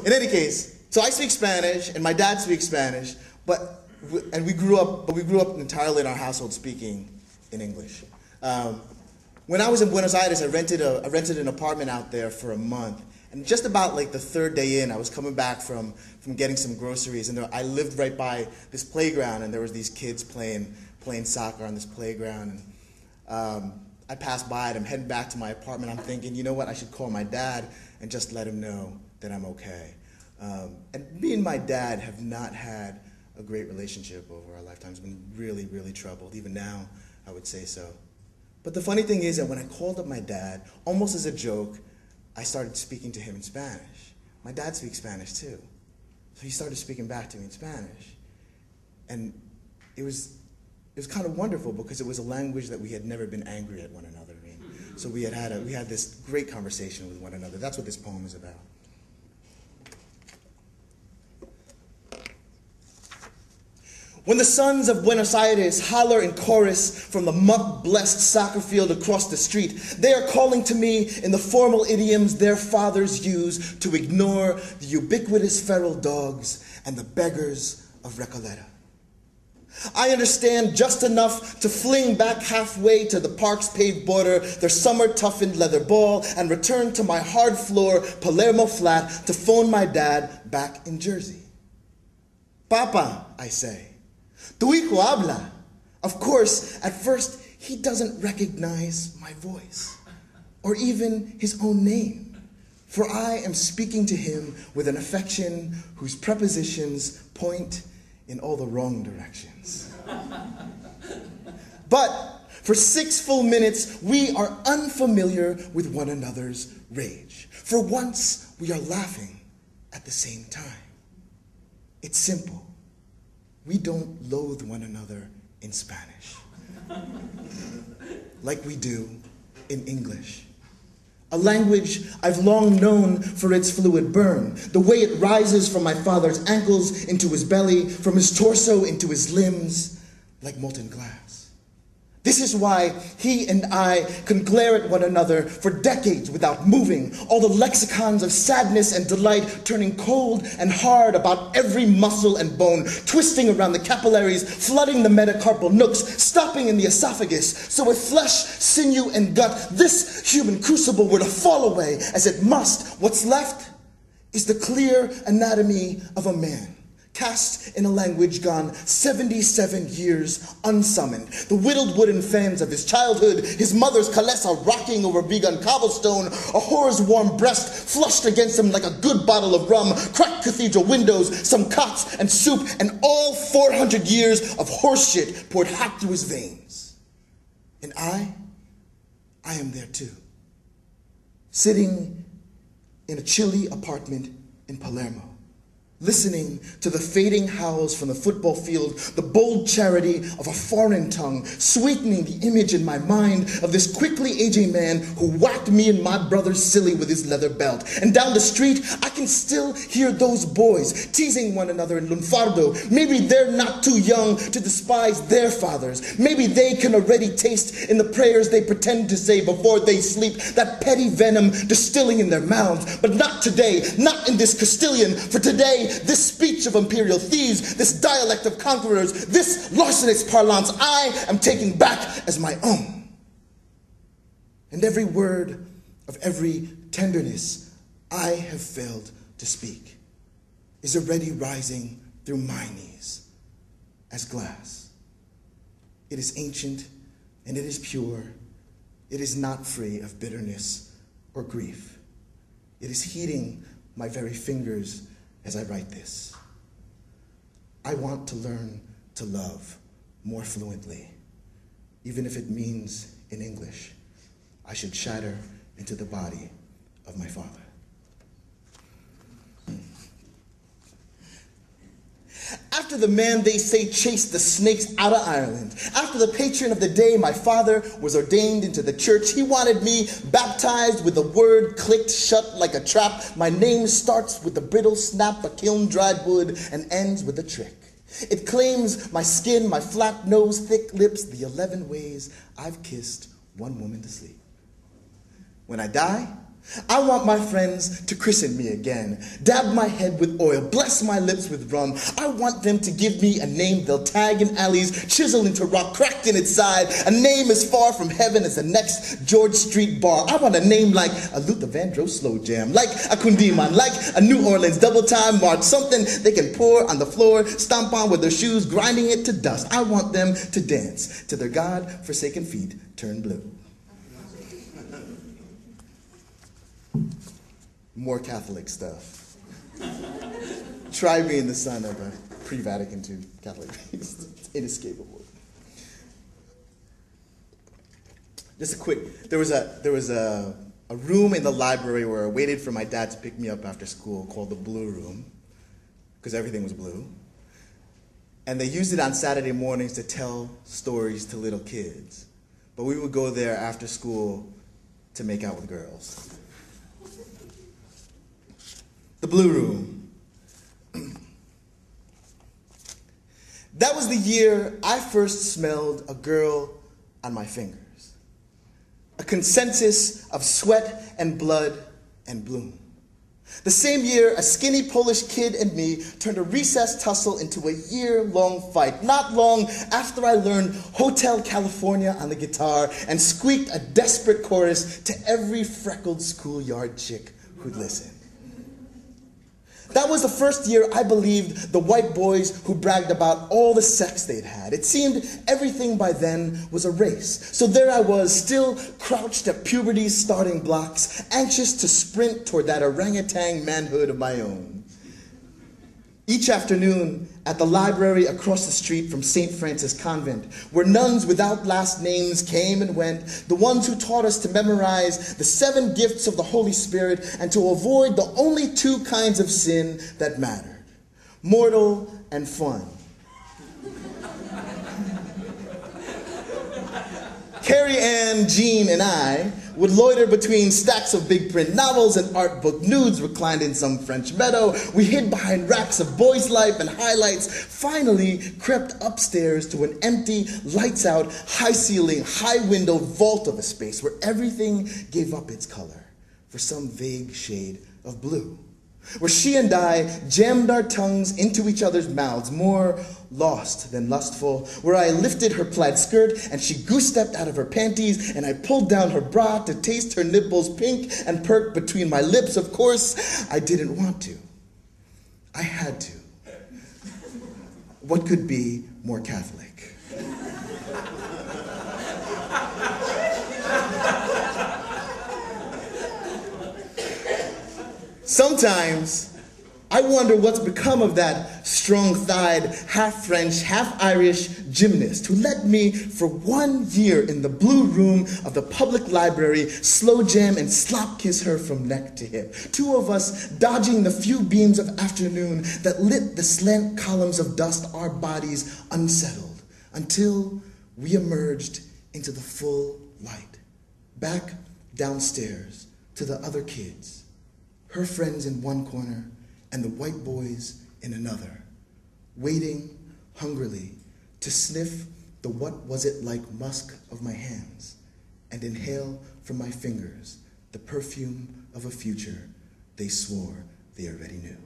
In any case, so I speak Spanish, and my dad speaks Spanish, we grew up entirely in our household speaking in English. When I was in Buenos Aires, I rented an apartment out there for a month, and just about like the third day in, I was coming back from getting some groceries, and I lived right by this playground, and there was these kids playing soccer on this playground. And I passed by it. I'm heading back to my apartment. I'm thinking, you know what? I should call my dad and just let him know that I'm okay. And me and my dad have not had a great relationship over our lifetimes. Been really, really troubled. Even now, I would say so. But the funny thing is that when I called up my dad, almost as a joke, I started speaking to him in Spanish. My dad speaks Spanish too. So he started speaking back to me in Spanish. And it was kind of wonderful because it was a language that we had never been angry at one another in. So we had this great conversation with one another. That's what this poem is about. When the sons of Buenos Aires holler in chorus from the muck-blessed soccer field across the street, they are calling to me in the formal idioms their fathers use to ignore the ubiquitous feral dogs and the beggars of Recoleta. I understand just enough to fling back halfway to the park's paved border their summer-toughened leather ball and return to my hard-floor Palermo flat to phone my dad back in Jersey. Papa, I say. Tu hijo habla. Of course, at first, he doesn't recognize my voice or even his own name, for I am speaking to him with an affection whose prepositions point in all the wrong directions. But for 6 full minutes, we are unfamiliar with one another's rage. For once, we are laughing at the same time. It's simple. We don't loathe one another in Spanish, like we do in English. A language I've long known for its fluid burn, the way it rises from my father's ankles into his belly, from his torso into his limbs, like molten glass. This is why he and I can glare at one another for decades without moving, all the lexicons of sadness and delight turning cold and hard about every muscle and bone, twisting around the capillaries, flooding the metacarpal nooks, stopping in the esophagus, so if flesh, sinew, and gut, this human crucible were to fall away, as it must, what's left is the clear anatomy of a man, cast in a language gone 77 years unsummoned. The whittled wooden fans of his childhood, his mother's calesa rocking over begun cobblestone, a whore's warm breast flushed against him like a good bottle of rum, cracked cathedral windows, some cots and soup, and all 400 years of horseshit poured hot through his veins. And I am there too, sitting in a chilly apartment in Palermo, listening to the fading howls from the football field, the bold charity of a foreign tongue, sweetening the image in my mind of this quickly aging man who whacked me and my brother silly with his leather belt. And down the street, I can still hear those boys teasing one another in Lunfardo. Maybe they're not too young to despise their fathers. Maybe they can already taste in the prayers they pretend to say before they sleep that petty venom distilling in their mouths. But not today, not in this Castilian, for today, this speech of imperial thieves, this dialect of conquerors, this larcenous parlance I am taking back as my own. And every word of every tenderness I have failed to speak is already rising through my knees as glass. It is ancient and it is pure. It is not free of bitterness or grief. It is heating my very fingers as I write this. I want to learn to love more fluently, even if it means in English I should shatter into the body of my father. After the man they say chased the snakes out of Ireland, after the patron of the day, my father, was ordained into the church, he wanted me baptized with the word clicked shut like a trap. My name starts with the brittle snap of kiln-dried wood and ends with a trick. It claims my skin, my flat nose, thick lips, the 11 ways I've kissed one woman to sleep. When I die, I want my friends to christen me again, dab my head with oil, bless my lips with rum. I want them to give me a name they'll tag in alleys, chisel into rock, cracked in its side, a name as far from heaven as the next George Street bar. I want a name like a Luther Vandross slow jam, like a Kundiman, like a New Orleans double time march, something they can pour on the floor, stomp on with their shoes, grinding it to dust. I want them to dance to their God-forsaken feet turn blue. More Catholic stuff. Try being the son of a pre-Vatican II Catholic priest. It's inescapable. Just a quick, there was a room in the library where I waited for my dad to pick me up after school called the Blue Room, because everything was blue. And they used it on Saturday mornings to tell stories to little kids. But we would go there after school to make out with girls. The Blue Room. That was the year I first smelled a girl on my fingers. A consensus of sweat and blood and bloom. The same year, a skinny Polish kid and me turned a recess tussle into a year-long fight, not long after I learned Hotel California on the guitar and squeaked a desperate chorus to every freckled schoolyard chick who'd listen. That was the first year I believed the white boys who bragged about all the sex they'd had. It seemed everything by then was a race. So there I was, still crouched at puberty's starting blocks, anxious to sprint toward that orangutan manhood of my own. Each afternoon at the library across the street from St. Francis Convent, where nuns without last names came and went, the ones who taught us to memorize the 7 gifts of the Holy Spirit and to avoid the only 2 kinds of sin that mattered, mortal and fun. Carrie Ann, Jean, and I would loiter between stacks of big print novels and art book nudes reclined in some French meadow. We hid behind racks of Boy's Life and highlights, finally crept upstairs to an empty, lights out, high ceiling, high window vault of a space where everything gave up its color for some vague shade of blue. Where she and I jammed our tongues into each other's mouths, more lost than lustful, where I lifted her plaid skirt and she goose-stepped out of her panties and I pulled down her bra to taste her nipples pink and perked between my lips. Of course, I didn't want to. I had to. What could be more Catholic? Sometimes, I wonder what's become of that strong-thighed, half-French, half-Irish gymnast who let me, for 1 year in the Blue Room of the public library, slow jam and slop kiss her from neck to hip. 2 of us dodging the few beams of afternoon that lit the slant columns of dust, our bodies unsettled, until we emerged into the full light, back downstairs to the other kids. Her friends in one corner and the white boys in another, waiting hungrily to sniff the what was it like musk of my hands and inhale from my fingers the perfume of a future they swore they already knew.